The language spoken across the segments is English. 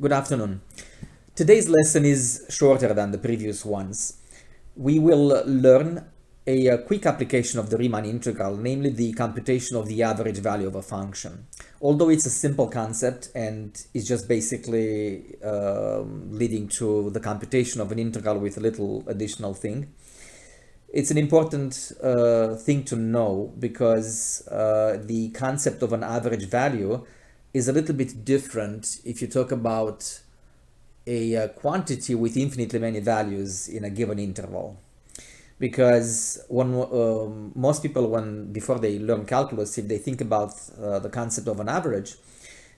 Good afternoon. Today's lesson is shorter than the previous ones. We will learn a quick application of the Riemann integral, namely the computation of the average value of a function. Although it's a simple concept and is just basically leading to the computation of an integral with a little additional thing, it's an important thing to know because the concept of an average value is a little bit different if you talk about a quantity with infinitely many values in a given interval. Because when most people, when before they learn calculus, if they think about the concept of an average,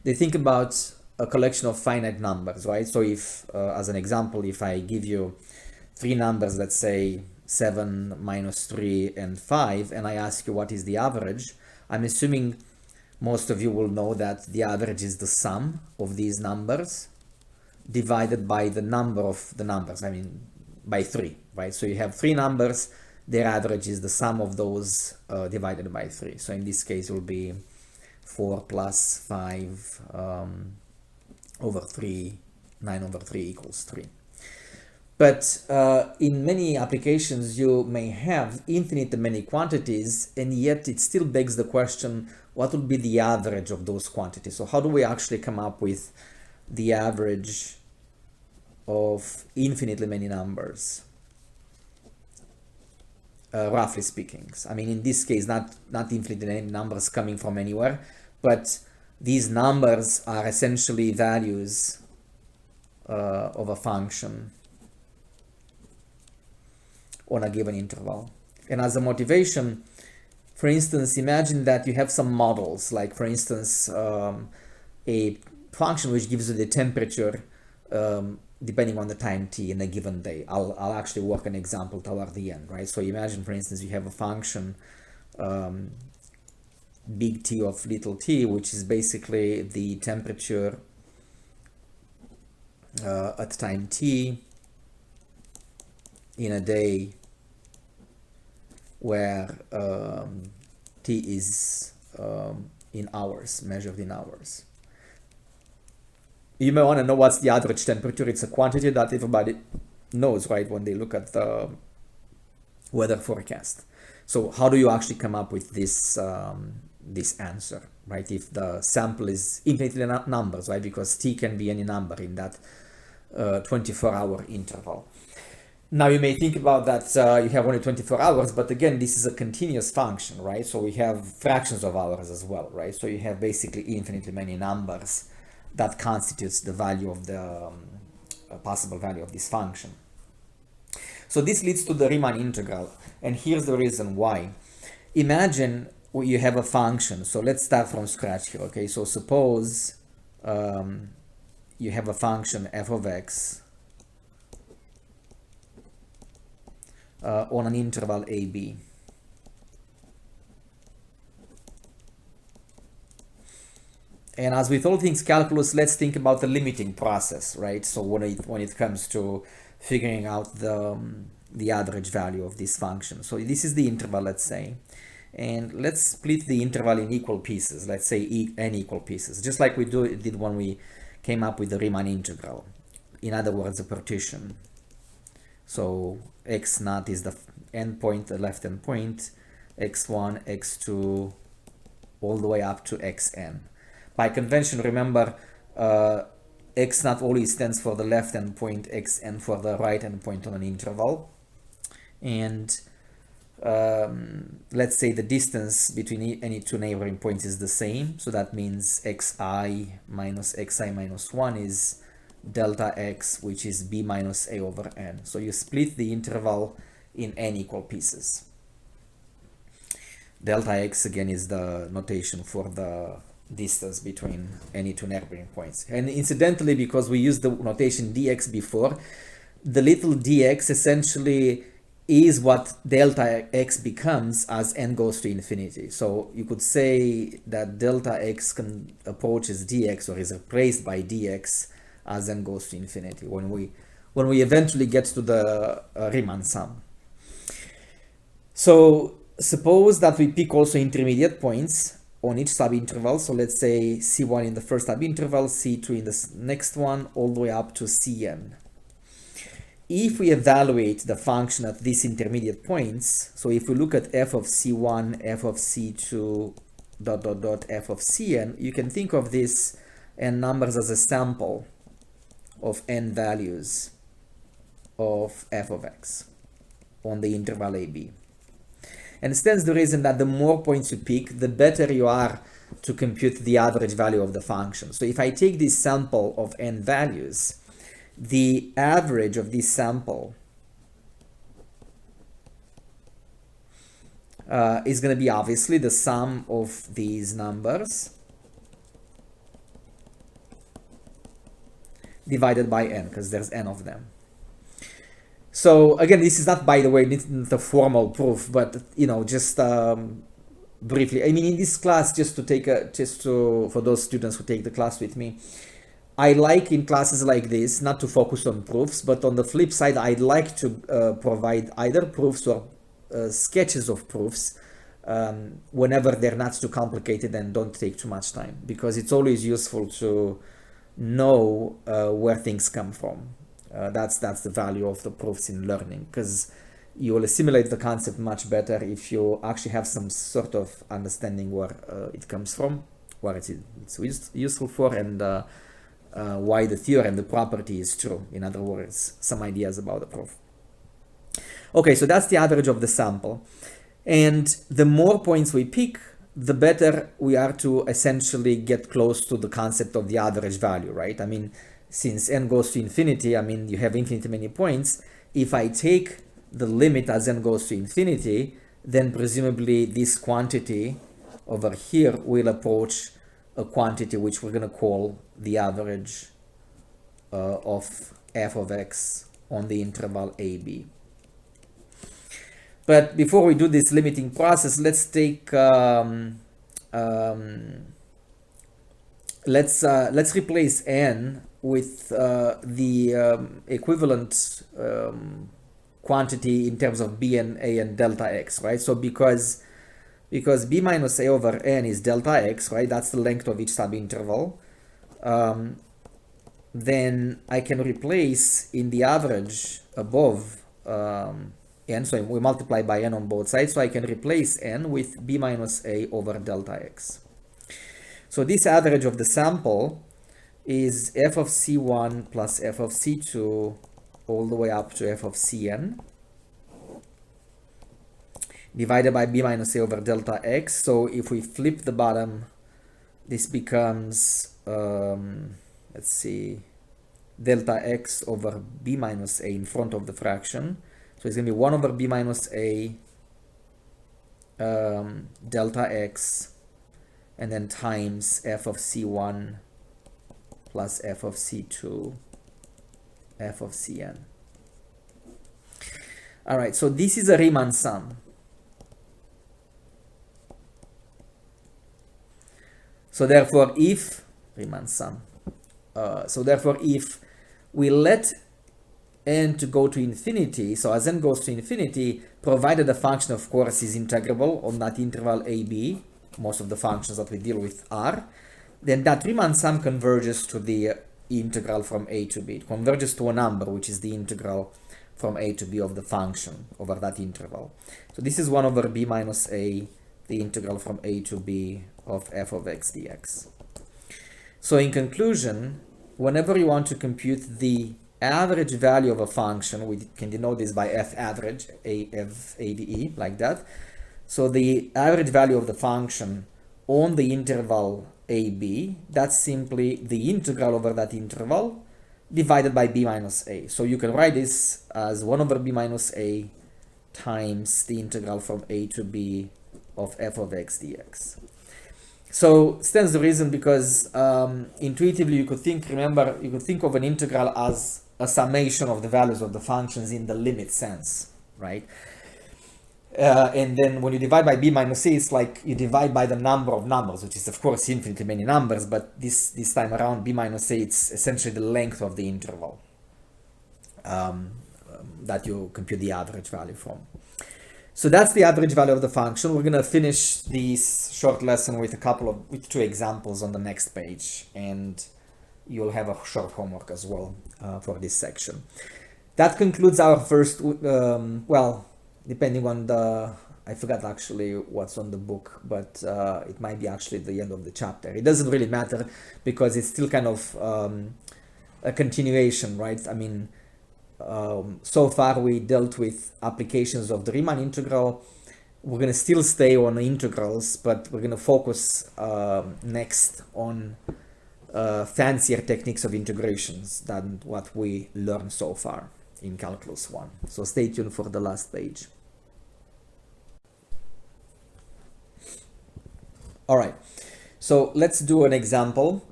they think about a collection of finite numbers, right? So if, as an example, if I give you three numbers, let's say 7, -3, and 5, and I ask you what is the average, I'm assuming most of you will know that the average is the sum of these numbers divided by the number of the numbers, I mean by 3, right? So you have three numbers, their average is the sum of those divided by 3. So in this case it will be 4 plus 5 over 3, 9 over 3 equals 3. But in many applications you may have infinite many quantities, and yet it still begs the question, what will be the average of those quantities? So how do we actually come up with the average of infinitely many numbers, roughly speaking? I mean, in this case, not infinitely many numbers coming from anywhere, but these numbers are essentially values of a function on a given interval. And as a motivation, for instance, imagine that you have some models, like for instance, a function which gives you the temperature depending on the time t in a given day. I'll actually work an example toward the end, right? So imagine, for instance, you have a function big T of little t, which is basically the temperature at time t in a day where t is in hours, measured in hours. You may want to know what's the average temperature. It's a quantity that everybody knows, right, when they look at the weather forecast. So how do you actually come up with this this answer, right? If the sample is infinitely numbers, right? Because t can be any number in that 24-hour interval. Now you may think about that you have only 24 hours, but again, this is a continuous function, right? So we have fractions of hours as well, right? So you have basically infinitely many numbers that constitutes the value of the possible value of this function. So this leads to the Riemann integral, and here's the reason why. Imagine you have a function. So let's start from scratch here, okay? So suppose you have a function f of x on an interval ab. And as with all things calculus, let's think about the limiting process, right? So when it comes to figuring out the average value of this function. So this is the interval, let's say, and let's split the interval in equal pieces. Let's say n equal pieces, just like we did when we came up with the Riemann integral. In other words, a partition. So x naught is the end point, the left end point, x1, x2, all the way up to xn. By convention, remember, x naught always stands for the left end point, xn for the right end point on an interval. And let's say the distance between any two neighboring points is the same. So that means xi minus xi minus 1 is delta x, which is b minus a over n. So you split the interval in n equal pieces. Delta x, again, is the notation for the distance between any two neighboring points. And incidentally, because we used the notation dx before, the little dx essentially is what delta x becomes as n goes to infinity. So you could say that delta x approaches dx, or is replaced by dx as n goes to infinity when we eventually get to the Riemann sum. So suppose that we pick also intermediate points on each subinterval. So let's say C1 in the first subinterval, C2 in the next one, all the way up to Cn. If we evaluate the function at these intermediate points, so if we look at f of C1, f of C2, dot, dot, dot, f of Cn, you can think of this n numbers as a sample of n values of f of x on the interval AB. And it stands the reason that the more points you pick, the better you are to compute the average value of the function. So if I take this sample of n values, the average of this sample is going to be obviously the sum of these numbers divided by n, because there's n of them. So again, this is not, by the way, the formal proof, but just briefly. I mean, in this class, for those students who take the class with me, I like in classes like this not to focus on proofs, but on the flip side, I'd like to provide either proofs or sketches of proofs whenever they're not too complicated and don't take too much time, because it's always useful to know where things come from. That's the value of the proofs in learning, because you will assimilate the concept much better if you actually have some sort of understanding where it comes from, what it's useful for, and why the theorem, the property is true. In other words, some ideas about the proof. Okay, so that's the average of the sample. And the more points we pick, the better we are to essentially get close to the concept of the average value, right? I mean, since n goes to infinity, I mean, you have infinitely many points. If I take the limit as n goes to infinity, then presumably this quantity over here will approach a quantity which we're going to call the average of f of x on the interval AB. But before we do this limiting process, let's take let's replace n with the equivalent quantity in terms of b and a and delta x, right? So because b minus a over n is delta x, right? That's the length of each subinterval. Then I can replace in the average above n, so we multiply by n on both sides, so I can replace n with b minus a over delta x. So this average of the sample is f of C1 plus f of C2 all the way up to f of Cn divided by b minus a over delta x. So if we flip the bottom, this becomes, let's see, delta x over b minus a in front of the fraction. So it's going to be 1 over b minus a delta x, and then times f of C1 plus f of C2 f of Cn. All right, so this is a Riemann sum. So therefore, if Riemann sum, if we let n to go to infinity, so as n goes to infinity, provided the function, of course, is integrable on that interval AB, most of the functions that we deal with are, then that Riemann sum converges to the integral from a to b. It converges to a number, which is the integral from a to b of the function over that interval. So this is 1 over b minus a, the integral from a to b of f of x dx. So in conclusion, whenever you want to compute the average value of a function, we can denote this by f average, AVE, like that. So the average value of the function on the interval AB, that's simply the integral over that interval divided by b minus a. So you can write this as 1 over b minus a times the integral from a to b of f of x dx. So stands the reason because intuitively you could think of an integral as a summation of the values of the functions in the limit sense, right? And then when you divide by b minus a, it's like you divide by the number of numbers, which is of course infinitely many numbers, but this time around b minus a, it's essentially the length of the interval that you compute the average value from. So that's the average value of the function. We're gonna finish this short lesson with with two examples on the next page, and you'll have a short homework as well for this section. That concludes our first, well, depending on I forgot actually what's on the book, but it might be actually the end of the chapter. It doesn't really matter because it's still kind of a continuation, right? I mean, so far we dealt with applications of the Riemann integral. We're going to still stay on integrals, but we're going to focus next on fancier techniques of integrations than what we learned so far in Calculus 1. So stay tuned for the last page. All right, so let's do an example,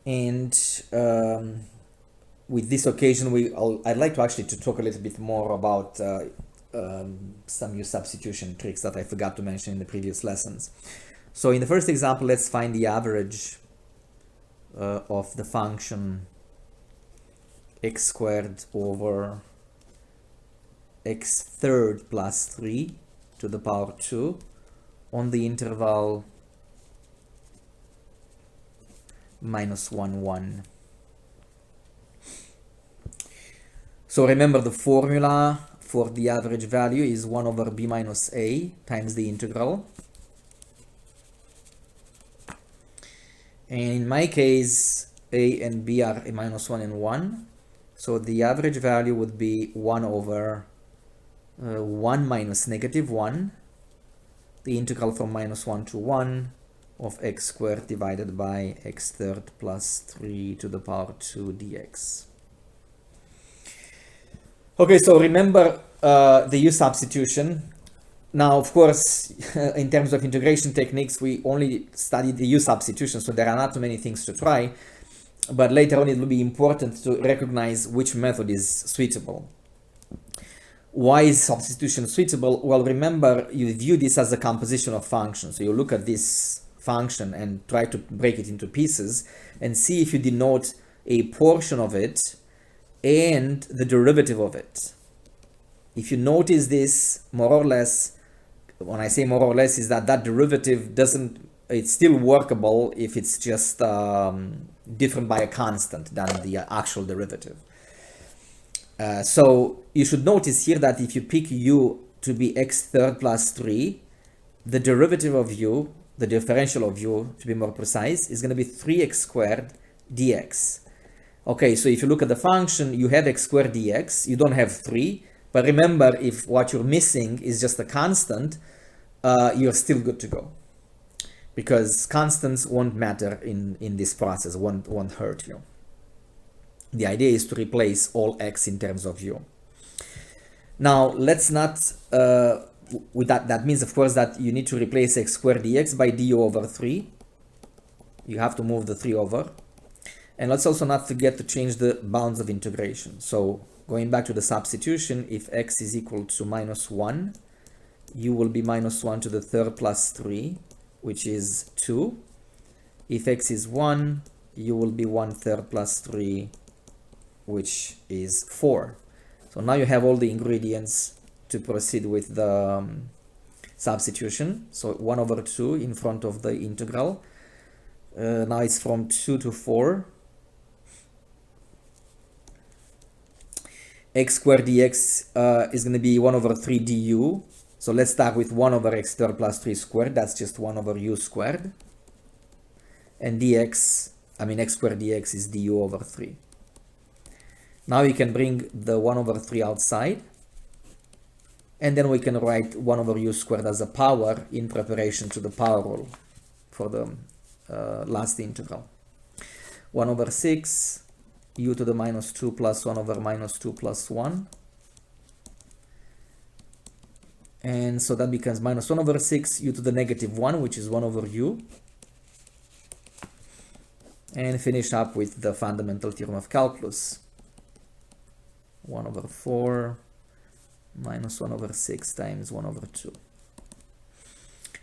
and with this occasion, I'd like to actually talk a little bit more about some new substitution tricks that I forgot to mention in the previous lessons. So in the first example, let's find the average of the function x squared over x third plus 3 to the power 2 on the interval minus 1, 1. So remember, the formula for the average value is 1 over b minus a times the integral. And in my case, a and b are a minus 1 and 1. So the average value would be 1 over 1 minus negative 1, the integral from minus 1 to 1 of x squared divided by x third plus 3 to the power 2 dx. Okay, so remember the u substitution. Now, of course, in terms of integration techniques, we only studied the u substitution, so there are not too many things to try. But later on, it will be important to recognize which method is suitable. Why is substitution suitable? Well, remember, you view this as a composition of functions. So you look at this function and try to break it into pieces and see if you denote a portion of it and the derivative of it. If you notice this, more or less, when I say more or less, is that derivative it's still workable if it's just different by a constant than the actual derivative. So you should notice here that if you pick u to be x third plus 3, the derivative of u, the differential of u, to be more precise, is going to be 3x squared dx. Okay, so if you look at the function, you have x squared dx, you don't have 3, but remember, if what you're missing is just a constant, you're still good to go. Because constants won't matter in this process, won't hurt you. The idea is to replace all x in terms of u. Now, let's not, with that means, of course, that you need to replace x squared dx by du over 3. You have to move the 3 over. And let's also not forget to change the bounds of integration. So going back to the substitution, if x is equal to minus 1, u will be minus 1 to the third plus 3, which is 2. If x is 1, u will be 1 third plus 3, which is 4. So now you have all the ingredients to proceed with the substitution. So 1 over 2 in front of the integral. Now it's from 2 to 4. X squared dx is going to be 1 over 3 du. So let's start with 1 over x third plus 3 squared. That's just 1 over u squared. And x squared dx is du over 3. Now we can bring the 1 over 3 outside. And then we can write 1 over u squared as a power in preparation to the power rule for the last integral. 1 over 6, u to the minus 2 plus 1 over minus 2 plus 1. And so that becomes minus 1 over 6 u to the negative 1, which is 1 over u. And finish up with the fundamental theorem of calculus. 1 over 4 minus 1 over 6 times 1 over 2.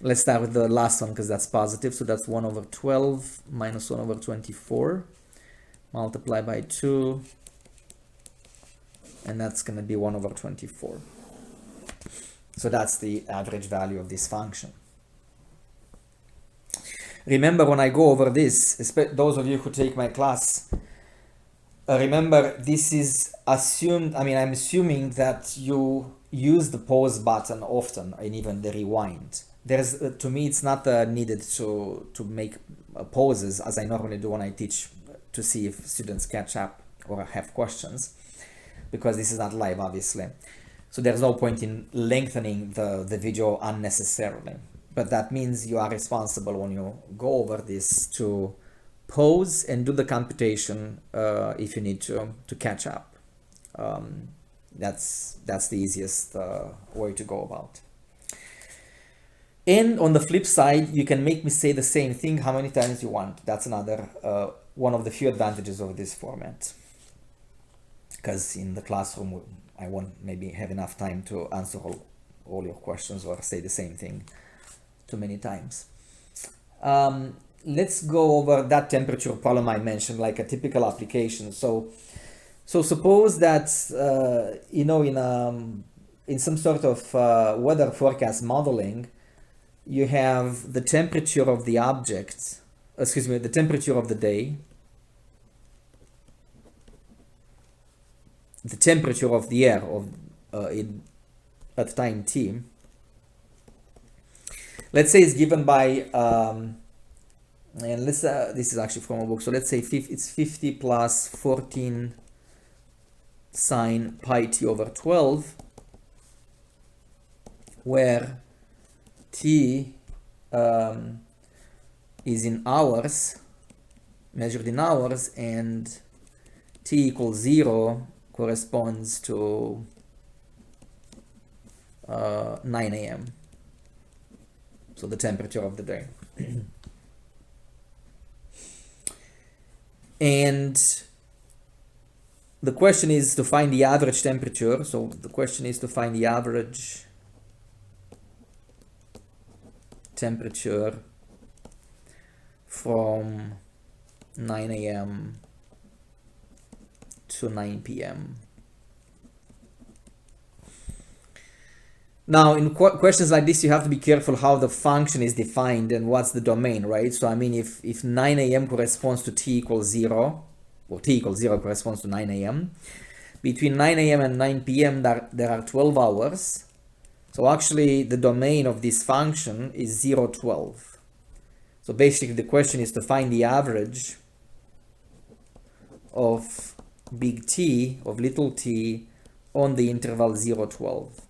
Let's start with the last one because that's positive. So that's 1 over 12 minus 1 over 24. Multiply by 2. And that's going to be 1 over 24. So that's the average value of this function. Remember, when I go over this, those of you who take my class, remember this is assumed, I'm assuming that you use the pause button often and even the rewind. There's, to me, it's not needed to make pauses as I normally do when I teach to see if students catch up or have questions, because this is not live, obviously. So there's no point in lengthening the video unnecessarily. But that means you are responsible when you go over this to pause and do the computation if you need to catch up. That's the easiest way to go about. And on the flip side, you can make me say the same thing how many times you want. That's another one of the few advantages of this format. Because in the classroom, I won't maybe have enough time to answer all your questions or say the same thing too many times. Let's go over that temperature problem I mentioned, like a typical application. So suppose that in some sort of weather forecast modeling, you have the temperature of the object, the temperature of the day, the temperature of the air at time t. Let's say it's given by, and this is actually from a book, so let's say it's 50 plus 14 sine pi t over 12, where t is in hours, measured in hours, and t equals 0 corresponds to 9 a.m. So the temperature of the day. And the question is to find the average temperature. So the question is to find the average temperature from 9 a.m. to 9 p.m. Now, in questions like this, you have to be careful how the function is defined and what's the domain, right? So, if 9 a.m. corresponds to t equals 0, or t equals 0 corresponds to 9 a.m., between 9 a.m. and 9 p.m. there are 12 hours. So actually, the domain of this function is 0, 12. So basically, the question is to find the average of big T, of little t, on the interval 0, 12.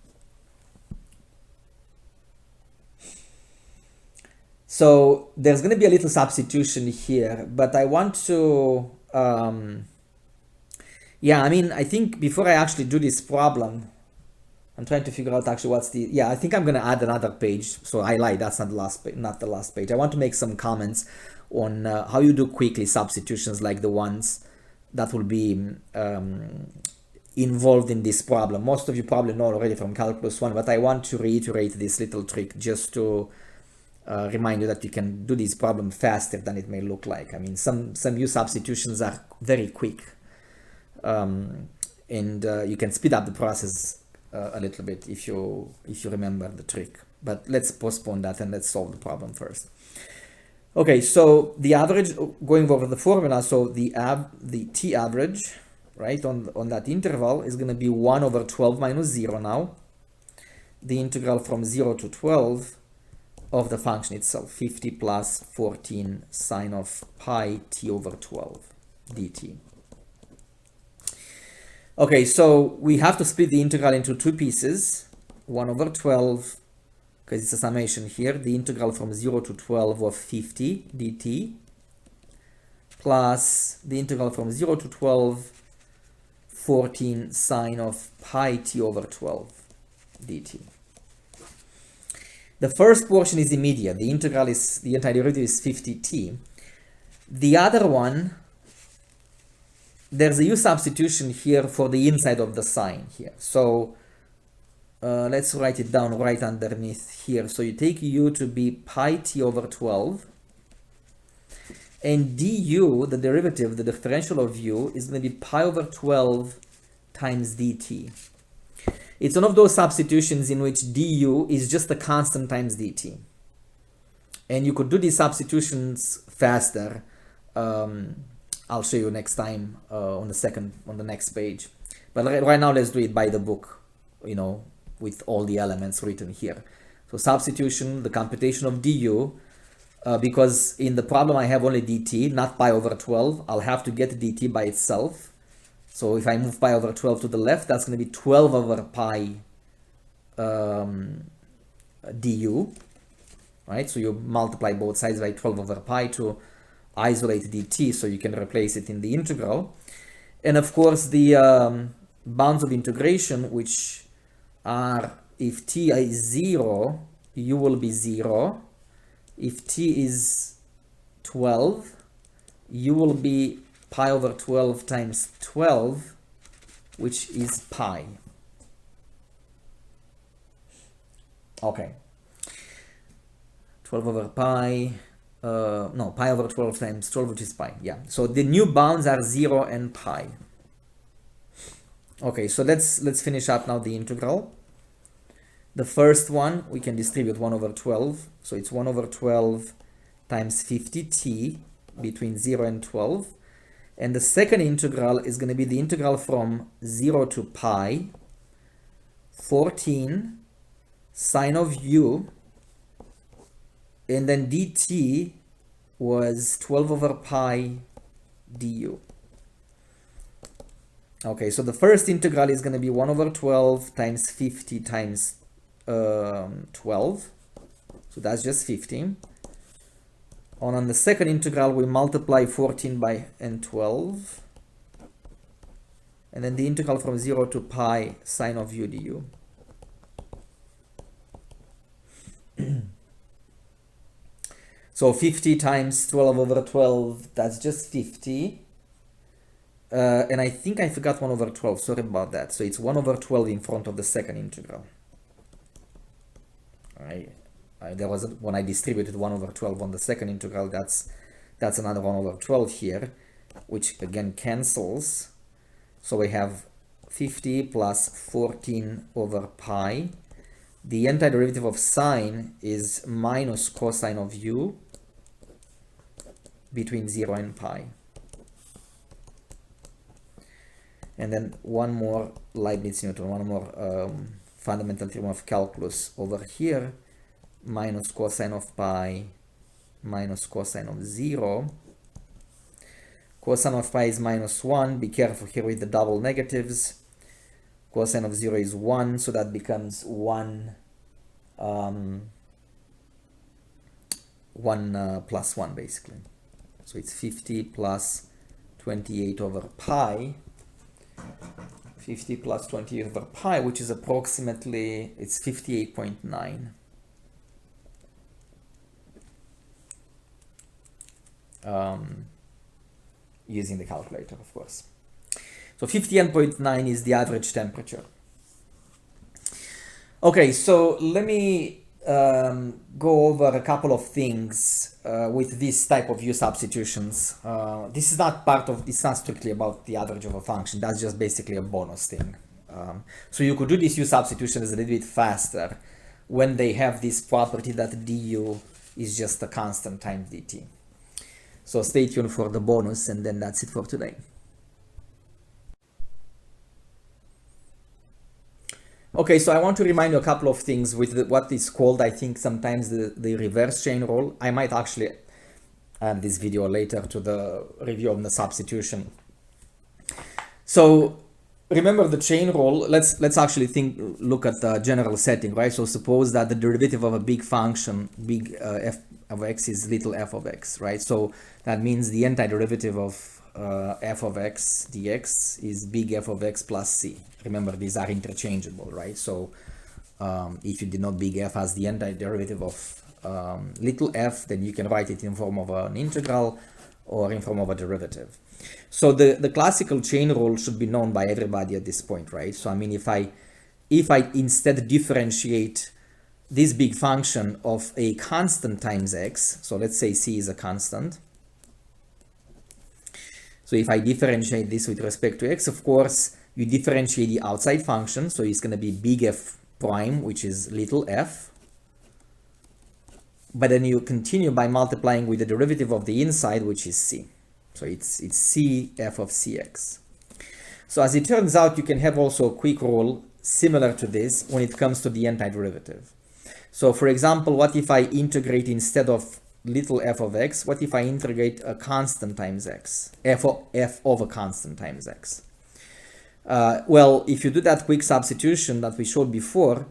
So there's going to be a little substitution here, but I want to, I think before I actually do this problem, I'm trying to figure out actually I think I'm going to add another page. So I lied, that's not the last page. I want to make some comments on how you do quickly substitutions like the ones that will be involved in this problem. Most of you probably know already from Calculus 1, but I want to reiterate this little trick just to remind you that you can do this problem faster than it may look like. Some U substitutions are very quick, and you can speed up the process a little bit if you remember the trick. But let's postpone that and let's solve the problem first. Okay, so the average, going over the formula, so the t average, right, on that interval is going to be 1 over 12 minus 0 now. The integral from 0 to 12 of the function itself, 50 plus 14 sine of pi t over 12 dt. Okay, so we have to split the integral into two pieces, 1 over 12, because it's a summation here, the integral from 0 to 12 of 50 dt, plus the integral from 0 to 12, 14 sine of pi t over 12 dt. The first portion is immediate. The antiderivative is 50t. The other one, there's a u substitution here for the inside of the sign here. So let's write it down right underneath here. So you take u to be pi t over 12. And du, the derivative, the differential of u, is going to be pi over 12 times dt. It's one of those substitutions in which du is just a constant times dt. And you could do these substitutions faster. I'll show you next time on the next page. But right now, let's do it by the book, with all the elements written here. So substitution, the computation of du, because in the problem I have only dt, not pi over 12, I'll have to get dt by itself. So if I move pi over 12 to the left, that's going to be 12 over pi du, right? So you multiply both sides by 12 over pi to isolate dt, so you can replace it in the integral. And of course, the bounds of integration, which are if t is 0, u will be 0. If t is 12, u will be pi over 12 times 12, which is pi. Okay. 12 over pi, no, pi over 12 times 12, which is pi. Yeah. So the new bounds are 0 and pi. Okay, so let's finish up now the integral. The first one, we can distribute 1 over 12. So it's 1 over 12 times 50t between 0 and 12. And the second integral is going to be the integral from 0 to pi, 14 sine of u, and then dt was 12 over pi du. Okay, so the first integral is going to be 1 over 12 times 50 times 12. So that's just 15. On the second integral, we multiply 14 by and 12. And then the integral from 0 to pi sine of u du. So 50 times 12 over 12, that's just 50. And I think I forgot 1 over 12, sorry about that. So it's 1 over 12 in front of the second integral. There was when I distributed 1 over 12 on the second integral, that's another 1 over 12 here, which again cancels. So we have 50 plus 14 over pi. The antiderivative of sine is minus cosine of u between 0 and pi. And then one more Leibniz-Newton, one more fundamental theorem of calculus over here, minus cosine of pi minus cosine of 0. Cosine of pi is minus 1. Be careful here with the double negatives. Cosine of 0 is 1, so that becomes 1 plus 1 basically. So it's 50 plus 28 over pi. 50 plus 28 over pi, which is approximately, it's 58.9. Using the calculator, of course. So 58.9 is the average temperature. Okay, so let me go over a couple of things with this type of u substitutions. This is not part of, it's not strictly about the average of a function. That's just basically a bonus thing. So you could do this u substitutions a little bit faster when they have this property that du is just a constant times dt. So stay tuned for the bonus, and then that's it for today. Okay, so I want to remind you a couple of things with what is called, I think, sometimes the reverse chain rule. I might actually add this video later to the review of the substitution. So remember the chain rule. Let's actually look at the general setting, right? So suppose that the derivative of a big function, big f of x, is little f of x, right? So that means the antiderivative of f of x dx is big f of x plus c. Remember, these are interchangeable, right? So if you denote big f as the antiderivative of little f, then you can write it in form of an integral or in form of a derivative. So the classical chain rule should be known by everybody at this point, right? So I mean, if I instead differentiate this big function of a constant times x, so let's say c is a constant, So if I differentiate this with respect to x, of course, you differentiate the outside function. So it's going to be big F prime, which is little f. But then you continue by multiplying with the derivative of the inside, which is c. So it's c f of cx. So as it turns out, you can have also a quick rule similar to this when it comes to the antiderivative. So for example, what if I integrate instead of little f of x, what if I integrate a constant times x, f of a constant times x? Well, if you do that quick substitution that we showed before,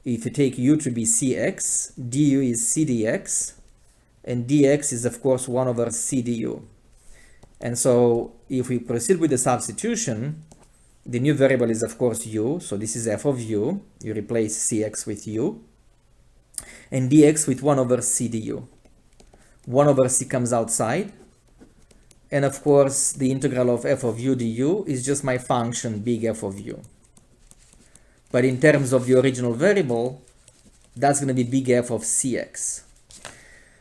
if you take u to be cx, du is c dx, and dx is of course 1 over c du. And so if we proceed with the substitution, the new variable is of course u, so this is f of u, you replace cx with u, and dx with 1 over c du. 1 over c comes outside, and of course the integral of f of u du is just my function big F of u. But in terms of the original variable, that's going to be big F of cx.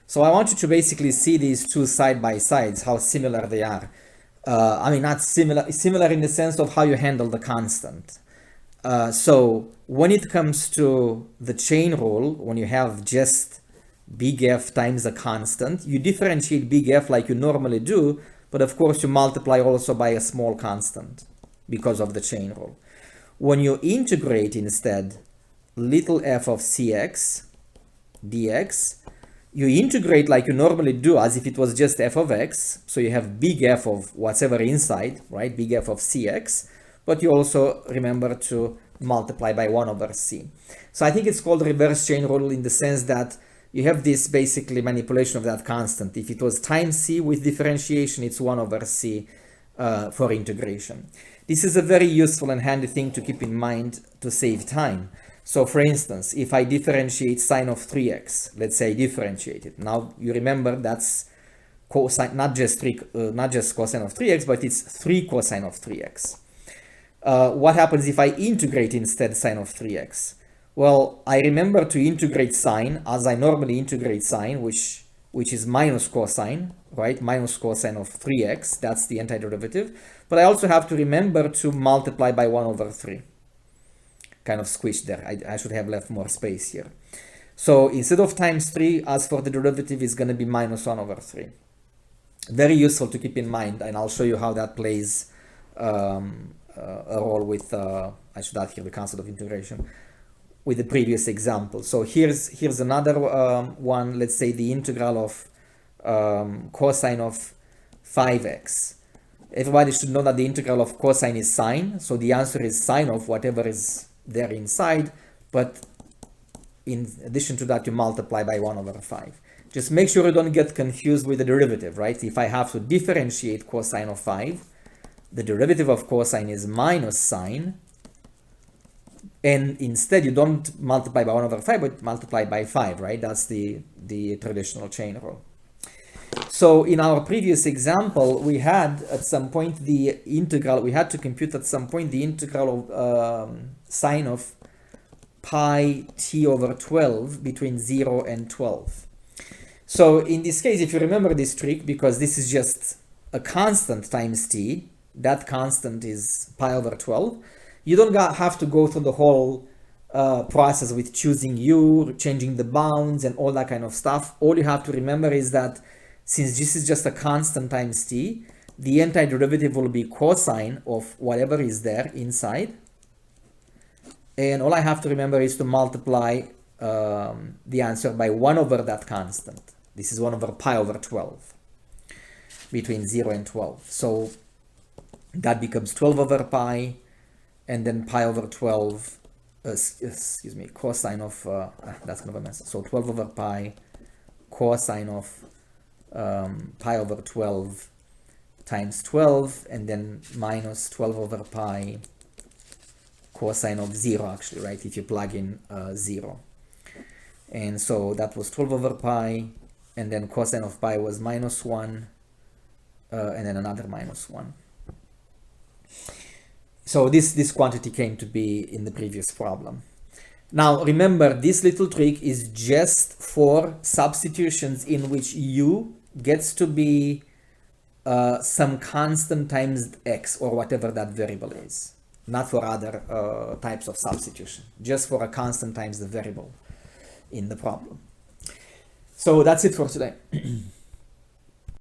So I want you to basically see these two side by sides, how similar they are. I mean, not similar, similar in the sense of how you handle the constant. So when it comes to the chain rule, when you have just big F times a constant, you differentiate big F like you normally do, but of course you multiply also by a small constant because of the chain rule. When you integrate instead little f of cx dx, you integrate like you normally do as if it was just f of x. So you have big F of whatever inside, right? Big F of cx, but you also remember to multiply by 1 over c. So I think it's called reverse chain rule in the sense that you have this basically manipulation of that constant. If it was times c with differentiation, it's 1 over c for integration. This is a very useful and handy thing to keep in mind to save time. So for instance, if I differentiate sine of 3x, let's say I differentiate it. Now you remember that's cosine, not just cosine of 3x, but it's 3 cosine of 3x. What happens if I integrate instead sine of 3x? Well, I remember to integrate sine as I normally integrate sine, which is minus cosine, right? Minus cosine of 3x, that's the antiderivative. But I also have to remember to multiply by 1 over 3. Kind of squished there. I should have left more space here. So instead of times 3, as for the derivative, is going to be minus 1 over 3. Very useful to keep in mind, and I'll show you how that plays a role with, I should add here the concept of integration, with the previous example. So here's another one. Let's say the integral of cosine of 5x. Everybody should know that the integral of cosine is sine, so the answer is sine of whatever is there inside, but in addition to that you multiply by 1 over 5. Just make sure you don't get confused with the derivative, right? If I have to differentiate cosine of 5, the derivative of cosine is minus sine, and instead you don't multiply by 1 over 5, but multiply by 5, right? That's the traditional chain rule. So in our previous example, we had at some point the integral, we had to compute at some point the integral of sine of pi t over 12 between 0 and 12. So in this case, if you remember this trick, because this is just a constant times t, that constant is pi over 12, you don't have to go through the whole process with choosing u, changing the bounds and all that kind of stuff. All you have to remember is that since this is just a constant times t, the antiderivative will be cosine of whatever is there inside. And all I have to remember is to multiply the answer by 1 over that constant. This is 1 over pi over 12 between 0 and 12. So that becomes 12 over pi, and then pi over 12, excuse me, cosine of, that's kind of a mess. So 12 over pi cosine of pi over 12 times 12, and then minus 12 over pi cosine of 0, actually, right, if you plug in 0. And so that was 12 over pi, and then cosine of pi was minus 1, and then another minus 1. So this quantity came to be in the previous problem. Now remember, this little trick is just for substitutions in which u gets to be some constant times x or whatever that variable is, not for other types of substitution, just for a constant times the variable in the problem. So that's it for today.